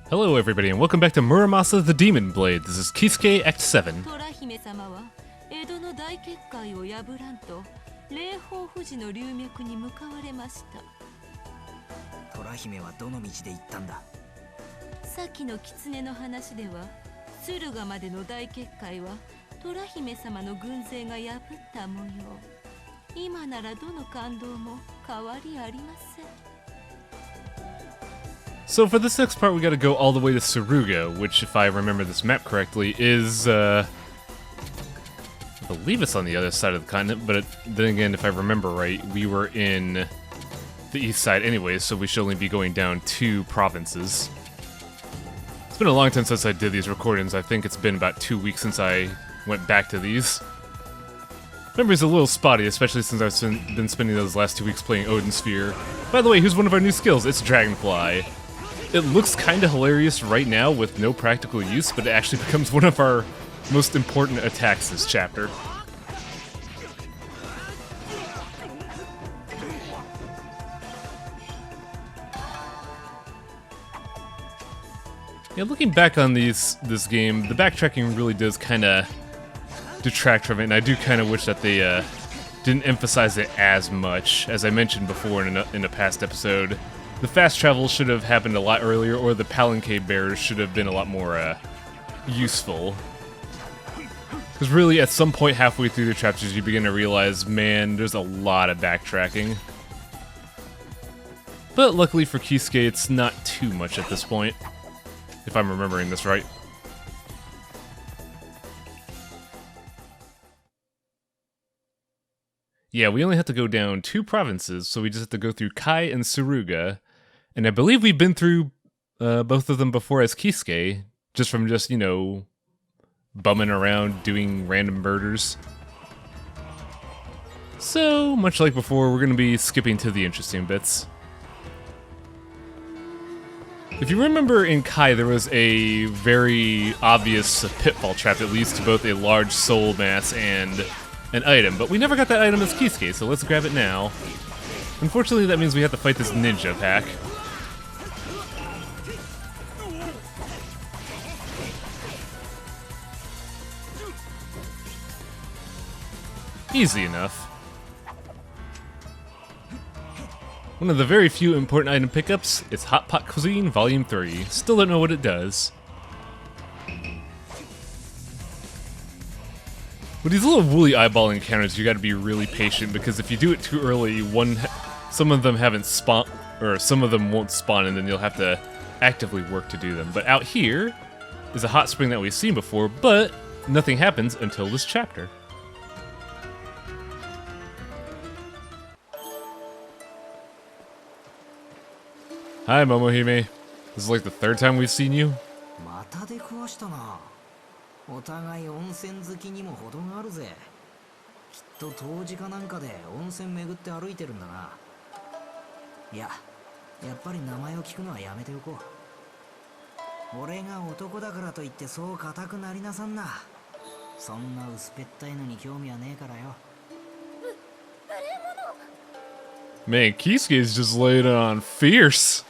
Hello everybody and welcome back to Muramasa the Demon Blade. This is Kisuke Act 7. Torahime 様は江戸の大結界を破らんと霊峰富士の龍脈に向かわれました。トラ姫はどの道で行ったんだ。さっきの狐の話では、駿河までの大結界はトラ姫様の軍勢が破った模様。今ならどの感動も変わりありません。So for this next part we gotta go all the way to Suruga, which if I remember this map correctly is, I believe it's on the other side of the continent, but then again, if I remember right, we were in the east side anyways, so we should only be going down 2 provinces. It's been a long time since I did these recordings. I think it's been about 2 weeks since I went back to these. Memory's a little spotty, especially since I've been spending those last 2 weeks playing Odin Sphere. By the way, here's one of our new skills, it's Dragonfly. It looks kinda hilarious right now with no practical use, but it actually becomes one of our most important attacks this chapter. Yeah, looking back on this game, the backtracking really does kinda detract from it, and I do kinda wish that they didn't emphasize it as much. As I mentioned before in a past episode, the fast travel should have happened a lot earlier, or the palanquin bearers should have been a lot more useful. Because really, at some point halfway through the chapters, you begin to realize, man, there's a lot of backtracking. But luckily for Kisuke, it's not too much at this point, if I'm remembering this right. Yeah, we only have to go down 2 provinces, so we just have to go through Kai and Suruga. And I believe we've been through both of them before as Kisuke, just from you know, bumming around, doing random murders. So, much like before, we're going to be skipping to the interesting bits. If you remember in Kai, there was a very obvious pitfall trap that leads to both a large soul mass and an item, but we never got that item as Kisuke, so let's grab it now. Unfortunately, that means we have to fight this ninja pack. Easy enough. One of the very few important item pickups is Hot Pot Cuisine Volume 3. Still don't know what it does. With these little woolly eyeball encounters, you gotta be really patient, because if you do it too early, some of them haven't spawned, or some of them won't spawn, and then you'll have to actively work to do them. But out here is a hot spring that we've seen before, but nothing happens until this chapter. Hi, Momohime. This is like the 3rd time we've seen you. また出くわしたな。お互い温泉好きにも程があるぜ。きっと冬至かなんかで温泉巡って歩いてるんだな。いや、やっぱり名前を聞くのはやめておこう。俺が男だからといってそう固くなりなさんな。そんな薄っぺったいのに興味はねえからよ。Man, Kisuke's just laid on fierce.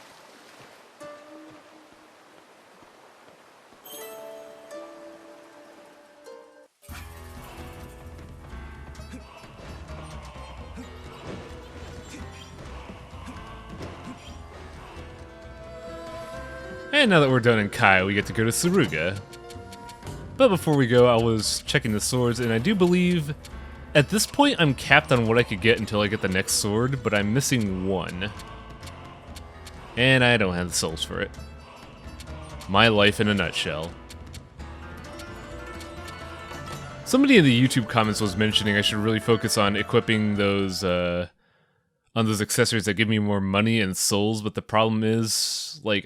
And now that we're done in Kai, we get to go to Suruga. But before we go, I was checking the swords, and I do believe at this point I'm capped on what I could get until I get the next sword, but I'm missing 1. And I don't have the souls for it. My life in a nutshell. Somebody in the YouTube comments was mentioning I should really focus on equipping those accessories that give me more money and souls, but the problem is, like,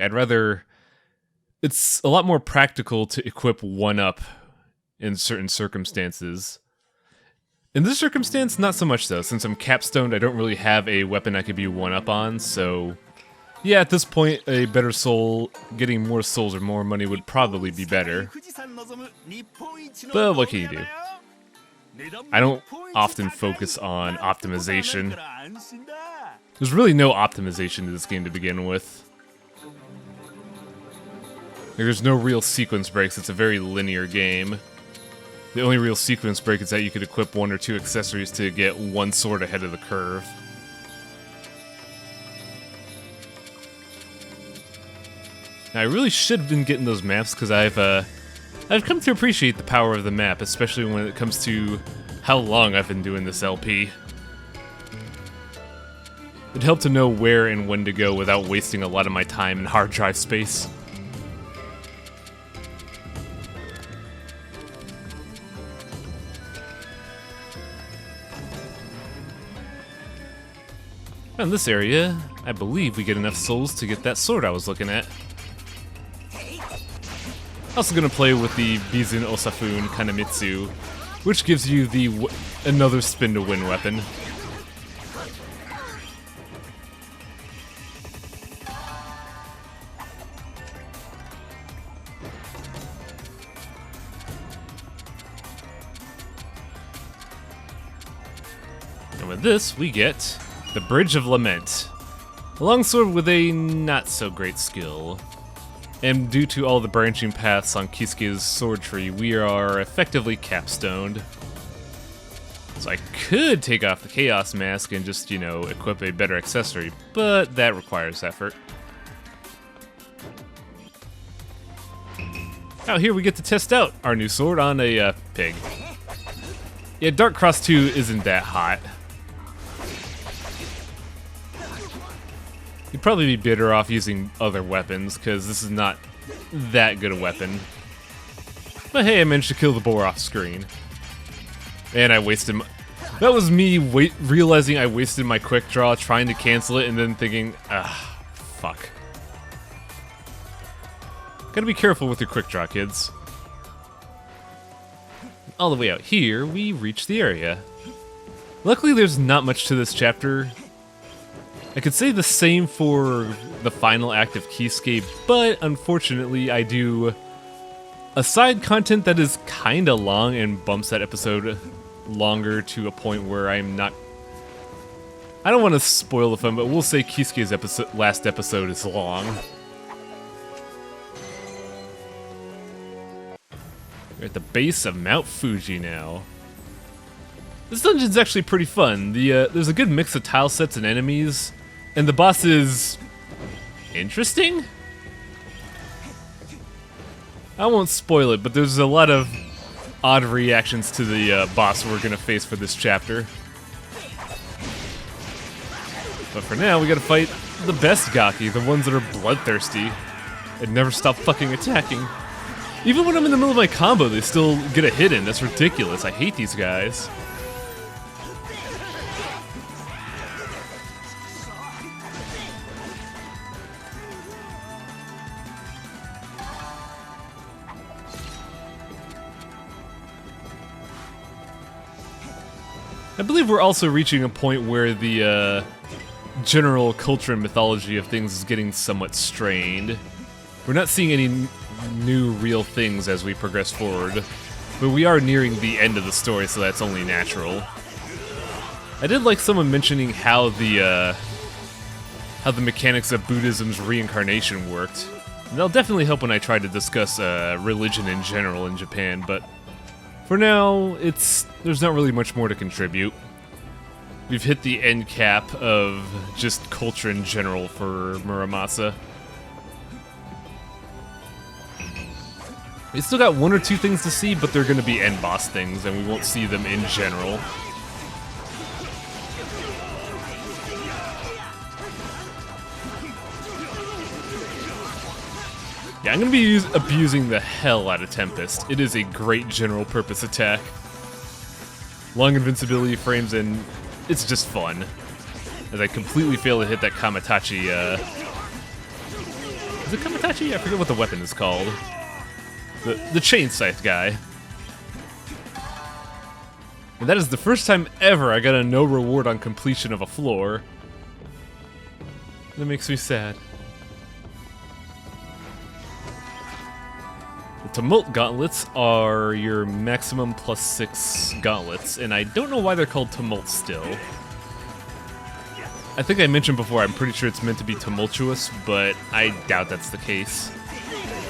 it's a lot more practical to equip 1-up in certain circumstances. In this circumstance, not so much though. Since I'm capstoned, I don't really have a weapon I could be 1-up on, so yeah, at this point, a better soul, getting more souls or more money would probably be better. But what can you do? I don't often focus on optimization. There's really no optimization to this game to begin with. There's no real sequence breaks, it's a very linear game. The only real sequence break is that you could equip 1 or 2 accessories to get one sword ahead of the curve. Now, I really should have been getting those maps, because I've come to appreciate the power of the map, especially when it comes to how long I've been doing this LP. It helped to know where and when to go without wasting a lot of my time and hard drive space. In this area, I believe we get enough souls to get that sword I was looking at. Also gonna play with the Bizun Osafun Kanamitsu, which gives you the another spin to win weapon. And with this, we get the Bridge of Lament, a longsword with a not-so-great skill. And due to all the branching paths on Kisuke's sword tree, we are effectively capstoned. So I could take off the Chaos Mask and just, you know, equip a better accessory, but that requires effort. Out here we get to test out our new sword on a pig. Yeah, Dark Cross 2 isn't that hot. You'd probably be better off using other weapons, because this is not that good a weapon. But hey, I managed to kill the boar off screen. And I wasted my... That was me realizing I wasted my quick draw, trying to cancel it, and then thinking, ah, fuck. Gotta be careful with your quick draw, kids. All the way out here, we reach the area. Luckily, there's not much to this chapter. I could say the same for the final act of Kisuke, but unfortunately I do a side content that is kinda long and bumps that episode longer to a point where I'm not... I don't want to spoil the fun, but we'll say Kisuke's last episode is long. We're at the base of Mt Fuji now. This dungeon's actually pretty fun. There's a good mix of tile sets and enemies. And the boss is... interesting? I won't spoil it, but there's a lot of odd reactions to the boss we're gonna face for this chapter. But for now, we gotta fight the best Gaki, the ones that are bloodthirsty and never stop fucking attacking. Even when I'm in the middle of my combo, they still get a hit in. That's ridiculous. I hate these guys. I believe we're also reaching a point where the general culture and mythology of things is getting somewhat strained. We're not seeing any new real things as we progress forward, but we are nearing the end of the story, so that's only natural. I did like someone mentioning how the mechanics of Buddhism's reincarnation worked. And that'll definitely help when I try to discuss religion in general in Japan, but for now, there's not really much more to contribute. We've hit the end cap of just culture in general for Muramasa. We still got 1 or 2 things to see, but they're going to be end boss things, and we won't see them in general. Yeah, I'm going to be abusing the hell out of Tempest. It is a great general purpose attack. Long invincibility frames, and it's just fun. As I completely fail to hit that Kamatachi, Is it Kamatachi? I forget what the weapon is called. The chain scythe guy. And that is the first time ever I got a no reward on completion of a floor. That makes me sad. The Tumult gauntlets are your maximum +6 gauntlets, and I don't know why they're called Tumult still. I think I mentioned before, I'm pretty sure it's meant to be tumultuous, but I doubt that's the case.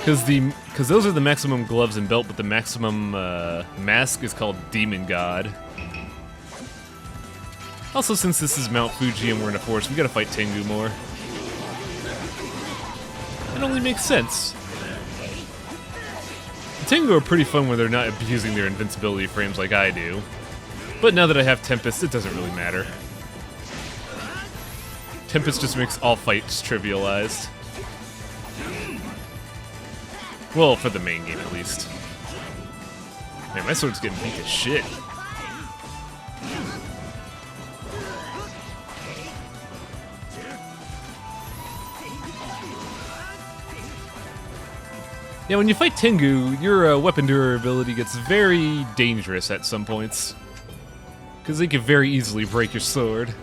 Because those are the maximum gloves and belt, but the maximum mask is called Demon God. Also, since this is Mt Fuji and we're in a forest, we gotta fight Tengu more. It only makes sense. The Tengu are pretty fun when they're not abusing their invincibility frames like I do. But now that I have Tempest, it doesn't really matter. Tempest just makes all fights trivialized. Well, for the main game at least. Man, my sword's getting beat to shit. Yeah, when you fight Tengu, your weapon durability gets very dangerous at some points. Because they can very easily break your sword.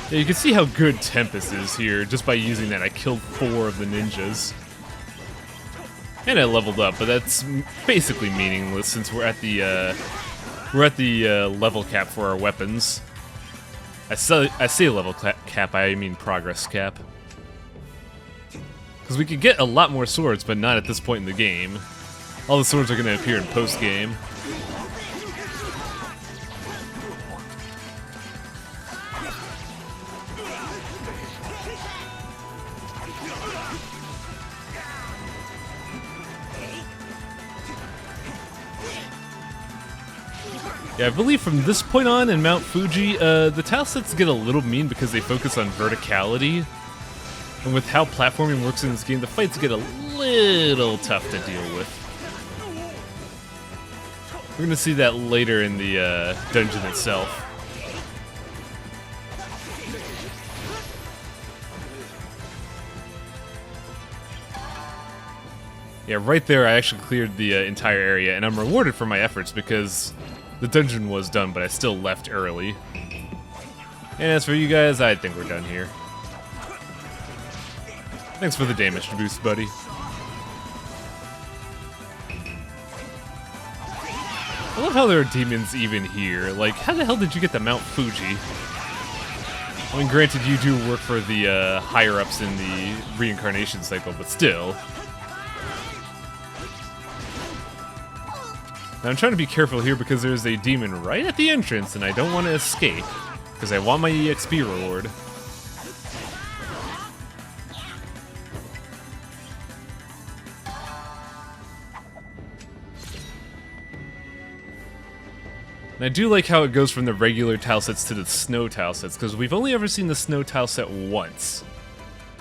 Yeah, you can see how good Tempest is here just by using that. I killed 4 of the ninjas. And I leveled up, but that's basically meaningless since we're at the level cap for our weapons. I say level cap, I mean progress cap. Because we could get a lot more swords, but not at this point in the game. All the swords are going to appear in post-game. Yeah, I believe from this point on in Mt Fuji, the tile sets get a little mean because they focus on verticality. And with how platforming works in this game, the fights get a little tough to deal with. We're gonna see that later in the dungeon itself. Yeah, right there I actually cleared the entire area, and I'm rewarded for my efforts because the dungeon was done, but I still left early. And as for you guys, I think we're done here. Thanks for the damage boost, buddy. I love how there are demons even here. Like, how the hell did you get to Mt Fuji? I mean, granted, you do work for the higher-ups in the reincarnation cycle, but still. Now I'm trying to be careful here because there's a demon right at the entrance and I don't want to escape because I want my EXP reward. And I do like how it goes from the regular tile sets to the snow tile sets because we've only ever seen the snow tile set once.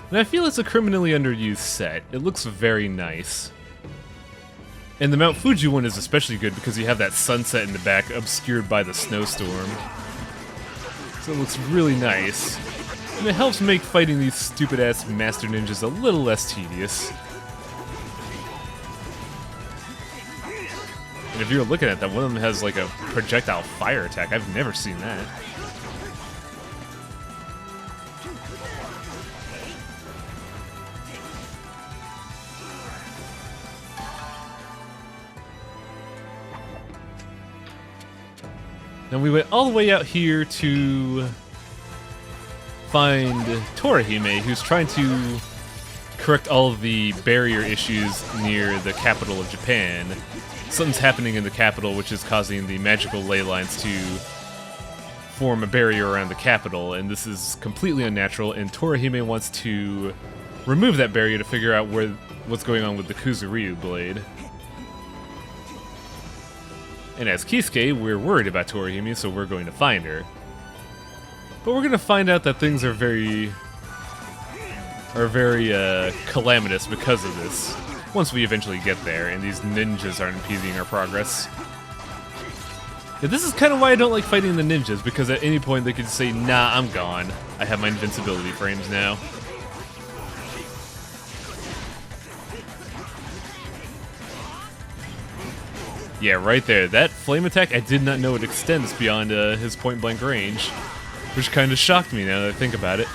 And I feel it's a criminally underused set. It looks very nice. And the Mt Fuji one is especially good because you have that sunset in the back obscured by the snowstorm. So it looks really nice. And it helps make fighting these stupid-ass master ninjas a little less tedious. And if you're looking at that, one of them has like a projectile fire attack. I've never seen that. Now we went all the way out here to find Torahime, who's trying to correct all of the barrier issues near the capital of Japan. Something's happening in the capital which is causing the magical ley lines to form a barrier around the capital, and this is completely unnatural, and Torahime wants to remove that barrier to figure out what's going on with the Kuzuryu blade. And as Kisuke, we're worried about Torahime, so we're going to find her. But we're going to find out that things are very calamitous because of this, once we eventually get there, and these ninjas aren't impeding our progress. Yeah, this is kind of why I don't like fighting the ninjas, because at any point they could say, nah, I'm gone. I have my invincibility frames now. Yeah, right there. That flame attack, I did not know it extends beyond his point-blank range, which kind of shocked me now that I think about it.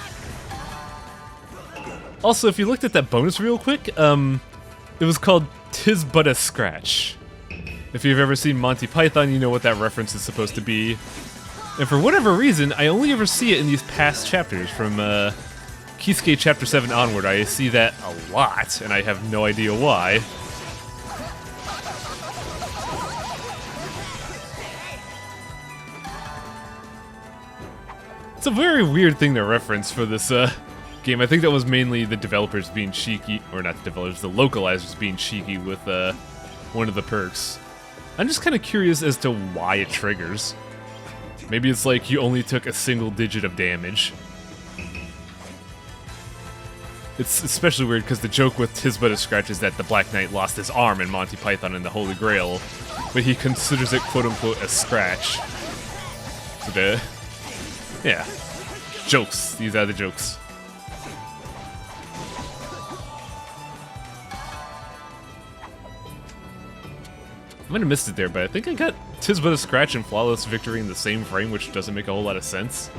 Also, if you looked at that bonus real quick, It was called "'Tis But a Scratch." If you've ever seen Monty Python, you know what that reference is supposed to be. And for whatever reason, I only ever see it in these past chapters. From Kisuke Chapter 7 onward, I see that a lot, and I have no idea why. It's a very weird thing to reference for this game. I think that was mainly the developers being cheeky, or not the developers, the localizers being cheeky with one of the perks. I'm just kind of curious as to why it triggers. Maybe it's like you only took a single digit of damage. It's especially weird because the joke with "'Tis But a Scratch" is that the Black Knight lost his arm in Monty Python and the Holy Grail, but he considers it quote-unquote a scratch. So yeah. Jokes. These are the jokes. I might have missed it there, but I think I got "'Tis But a Scratch" and Flawless Victory in the same frame, which doesn't make a whole lot of sense.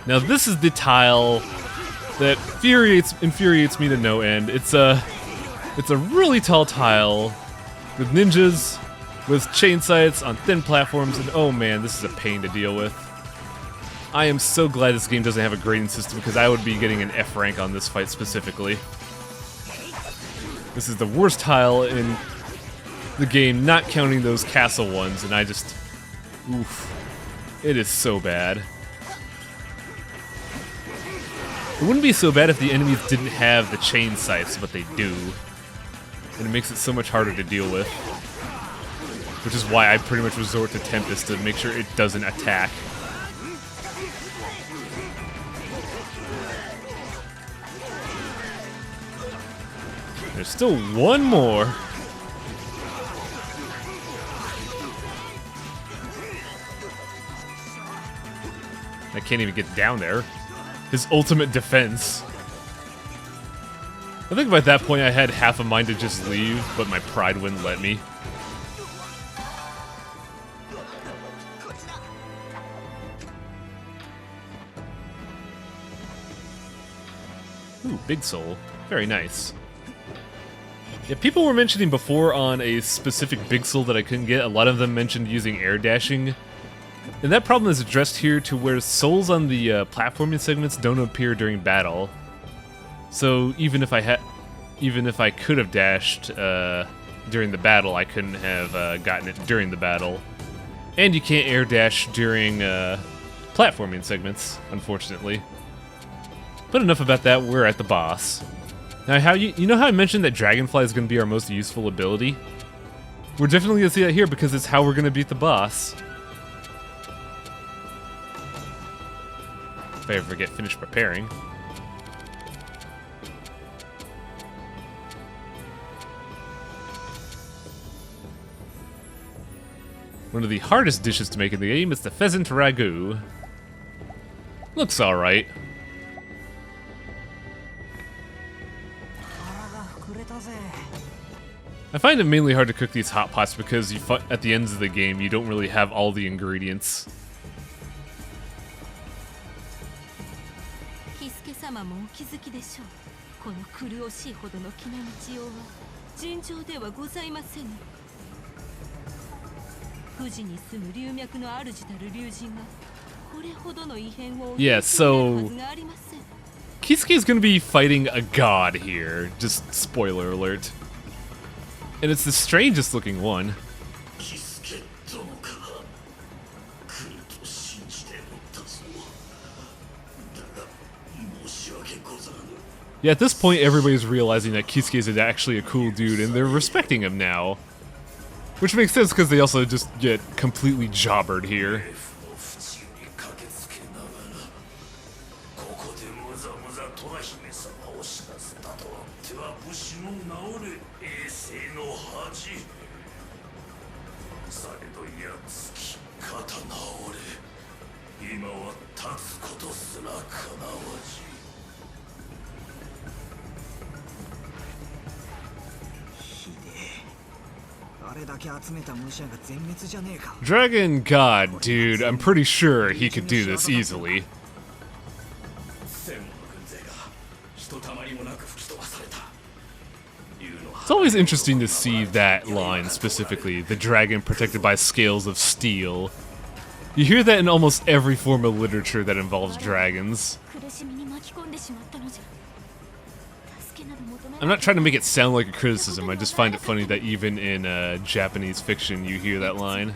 Now this is the tile that infuriates me to no end. It's a really tall tile with ninjas, with chain sights on thin platforms, and oh man, this is a pain to deal with. I am so glad this game doesn't have a grading system because I would be getting an F rank on this fight specifically. This is the worst tile in the game, not counting those castle ones, and I just... oof. It is so bad. It wouldn't be so bad if the enemies didn't have the chain sights, but they do. And it makes it so much harder to deal with. Which is why I pretty much resort to Tempest to make sure it doesn't attack. There's still one more. I can't even get down there. His ultimate defense. I think by that point I had half a mind to just leave, but my pride wouldn't let me. Ooh, Big Soul. Very nice. Yeah, people were mentioning before on a specific Big Soul that I couldn't get. A lot of them mentioned using air dashing. And that problem is addressed here to where souls on the platforming segments don't appear during battle. So even if I could have dashed during the battle, I couldn't have gotten it during the battle. And you can't air dash during platforming segments, unfortunately. But enough about that, we're at the boss. Now, you know how I mentioned that Dragonfly is going to be our most useful ability? We're definitely going to see that here because it's how we're going to beat the boss. If I ever get finished preparing. One of the hardest dishes to make in the game is the pheasant ragu. Looks alright. I find it mainly hard to cook these hot pots because at the ends of the game you don't really have all the ingredients. キスケ様もお気づきでしょう。この苦しいほどの気の持ちようは尋常ではございませぬ。富士に住む龍脈の主たる龍神がこれほどの異変を Yeah, so Kisuke is going to be fighting a god here. Just spoiler alert. And it's the strangest looking one. Yeah, at this point everybody's realizing that Kisuke is actually a cool dude and they're respecting him now. Which makes sense because they also just get completely jobbered here. Dragon God, dude, I'm pretty sure he could do this easily. It's always interesting to see that line specifically, the dragon protected by scales of steel. You hear that in almost every form of literature that involves dragons. I'm not trying to make it sound like a criticism, I just find it funny that even in Japanese fiction you hear that line.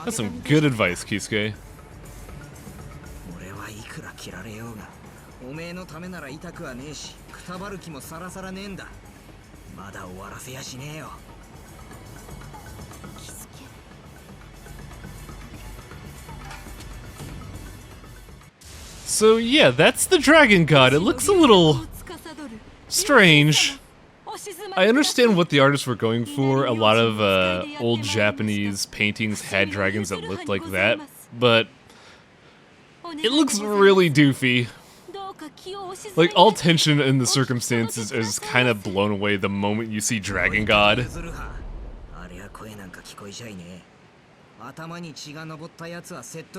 That's some good advice, Kisuke. おめえのためなら痛くはねえし、くたばる気もさらさらねえんだ。まだ終わらせやしねえよ。So yeah, that's the dragon god. It looks a little strange. I understand what the artists were going for. A lot of old Japanese paintings had dragons that looked like that, but it looks really doofy. Like, all tension in the circumstances is kind of blown away the moment you see Dragon God.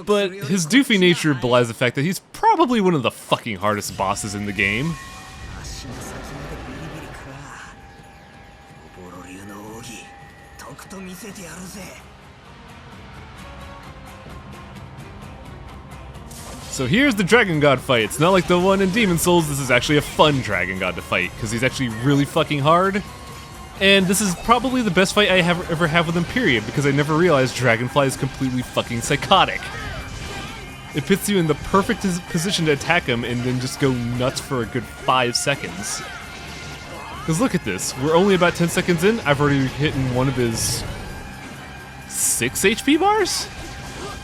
But his doofy nature belies the fact that he's probably one of the fucking hardest bosses in the game. So here's the Dragon God fight. It's not like the one in Demon Souls. This is actually a fun Dragon God to fight, because he's actually really fucking hard. And this is probably the best fight I ever have with him, period, because I never realized Dragonfly is completely fucking psychotic. It puts you in the perfect position to attack him and then just go nuts for a good 5 seconds. Because look at this. We're only about 10 seconds in. I've already hit one of his 6 HP bars?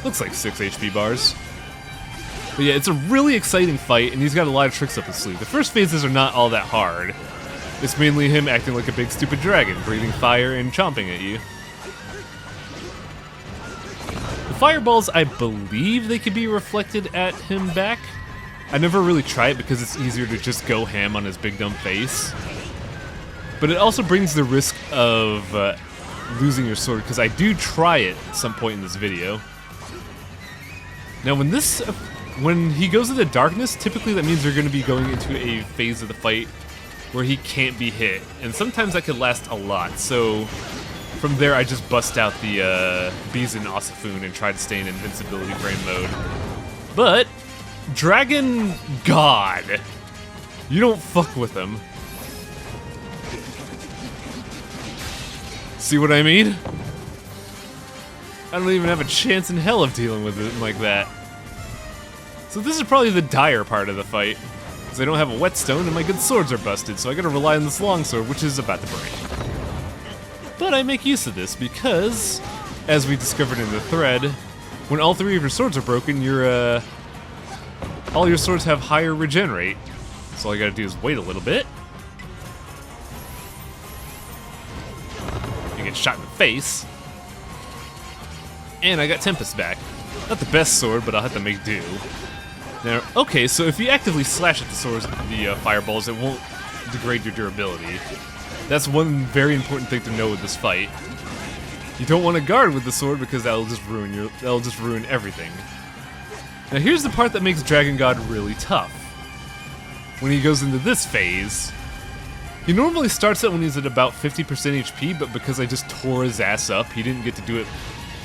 Looks like 6 HP bars. But yeah, it's a really exciting fight, and he's got a lot of tricks up his sleeve. The first phases are not all that hard. It's mainly him acting like a big stupid dragon, breathing fire and chomping at you. The fireballs, I believe they could be reflected at him back. I never really try it because it's easier to just go ham on his big dumb face. But it also brings the risk of losing your sword, because I do try it at some point in this video. Now when he goes into darkness, typically that means you're going to be going into a phase of the fight where he can't be hit, and sometimes that could last a lot, so from there I just bust out the Bizen Osafune and try to stay in invincibility frame mode. But Dragon God, you don't fuck with him. See what I mean? I don't even have a chance in hell of dealing with it like that. So this is probably the dire part of the fight, because I don't have a whetstone and my good swords are busted, so I gotta rely on this longsword, which is about to break. But I make use of this because, as we discovered in the thread, when all 3 of your swords are broken, all your swords have higher regen rate. So all you gotta do is wait a little bit. You get shot in the face. And I got Tempest back. Not the best sword, but I'll have to make do. Now, okay, so if you actively slash at the fireballs, it won't degrade your durability. That's one very important thing to know with this fight. You don't want to guard with the sword because that'll just ruin everything. Now here's the part that makes Dragon God really tough. When he goes into this phase, he normally starts it when he's at about 50% HP, but because I just tore his ass up, he didn't get to do it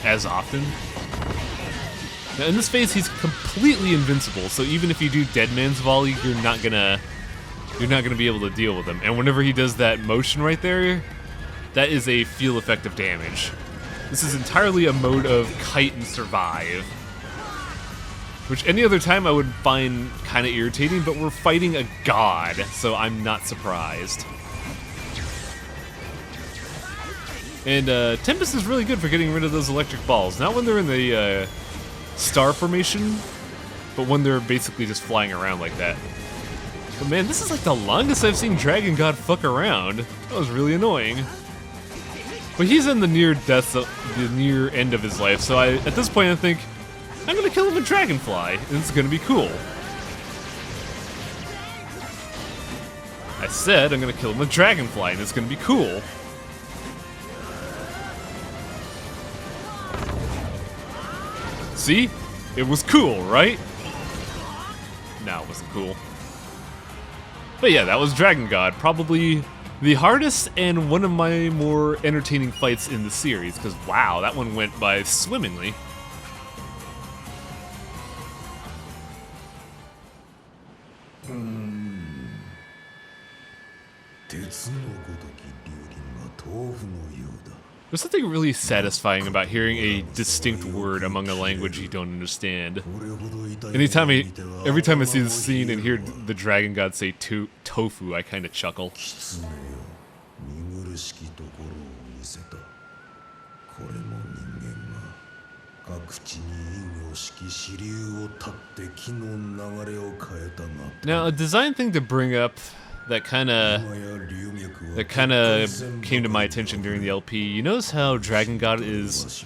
as often. Now in this phase, he's completely invincible, so even if you do Dead Man's Volley, you're not gonna be able to deal with him. And whenever he does that motion right there, that is a feel effect of damage. This is entirely a mode of kite and survive, which any other time I would find kind of irritating, but we're fighting a god, so I'm not surprised. And Tempest is really good for getting rid of those electric balls. Not when they're in the star formation, but when they're basically just flying around like that. But man, this is like the longest I've seen Dragon God fuck around. That was really annoying. But he's in the near end of his life, so at this point I think, I'm gonna kill him with Dragonfly, and it's gonna be cool. I said I'm gonna kill him with Dragonfly, and it's gonna be cool. See? It was cool, right? No, it wasn't cool. But yeah, that was Dragon God. Probably the hardest and one of my more entertaining fights in the series, because wow, that one went by swimmingly. There's something really satisfying about hearing a distinct word among a language you don't understand. Every time I see this scene and hear the Dragon God say tofu, I kind of chuckle. Now, a design thing to bring up that kind of came to my attention during the LP. You notice how Dragon God is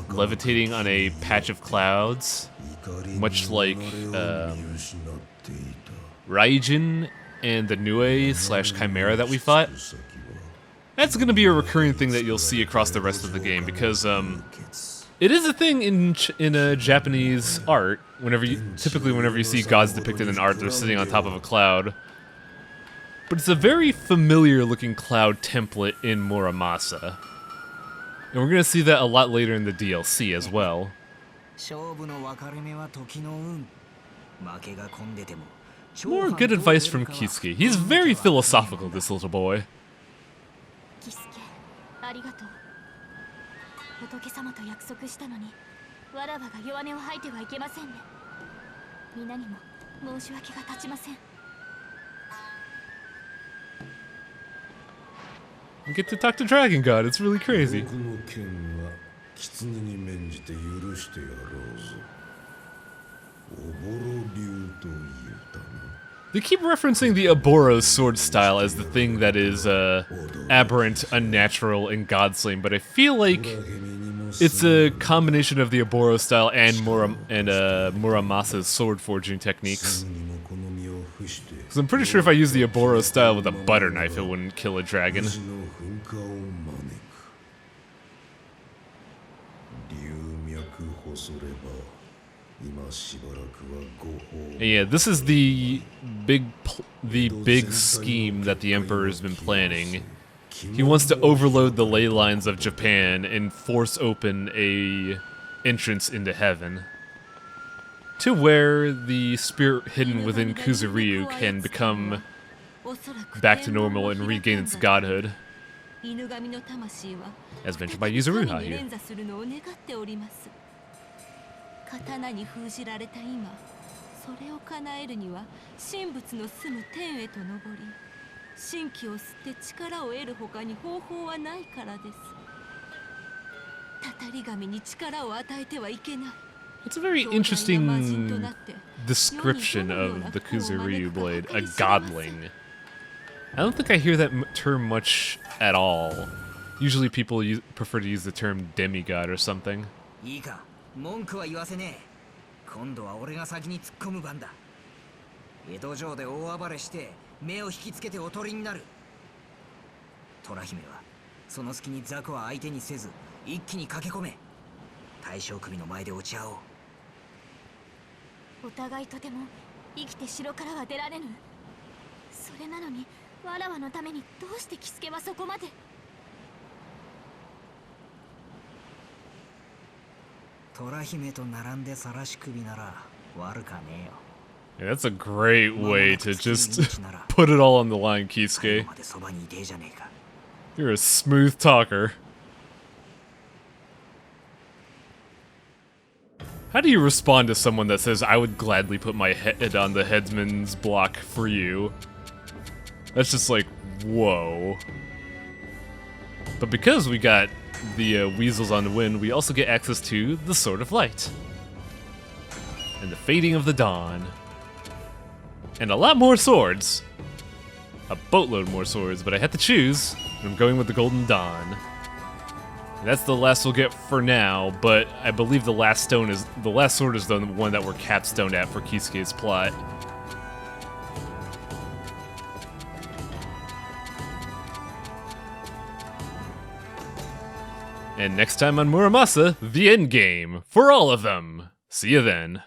levitating on a patch of clouds, much like Raijin and the Nue/Chimera that we fought. That's going to be a recurring thing that you'll see across the rest of the game, because it is a thing in a Japanese art. Typically whenever you see gods depicted in art, they're sitting on top of a cloud. But it's a very familiar looking cloud template in Muramasa. And we're going to see that a lot later in the DLC as well. More good advice from Kisuke. He's very philosophical, this little boy. I get to talk to Dragon God, it's really crazy. They keep referencing the Oboro sword style as the thing that is aberrant, unnatural, and god-slaying, but I feel like it's a combination of the Oboro style and Muramasa's sword forging techniques. Because I'm pretty sure if I use the Oboro style with a butter knife, it wouldn't kill a dragon. And yeah, this is the big scheme that the Emperor has been planning. He wants to overload the ley lines of Japan and force open a entrance into heaven, to where the spirit hidden within Kuzuryu can become back to normal and regain its godhood. As mentioned by Yuzuruha here. It's a very interesting description of the Kuzuryu blade, a godling. I don't think I hear that term much at all. Usually people prefer to use the term demigod or something. Yeah, that's a great way to just put it all on the line, Kisuke. You're a smooth talker. How do you respond to someone that says, I would gladly put my head on the headsman's block for you? That's just like, whoa. But because we got the weasels on the wind, we also get access to the Sword of Light. And the Fading of the Dawn. And a lot more swords. A boatload more swords, but I had to choose. And I'm going with the Golden Dawn. And that's the last we'll get for now, but I believe the last sword is the one that we're capstoned at for Kisuke's plot. And next time on Muramasa, the end game for all of them. See you then.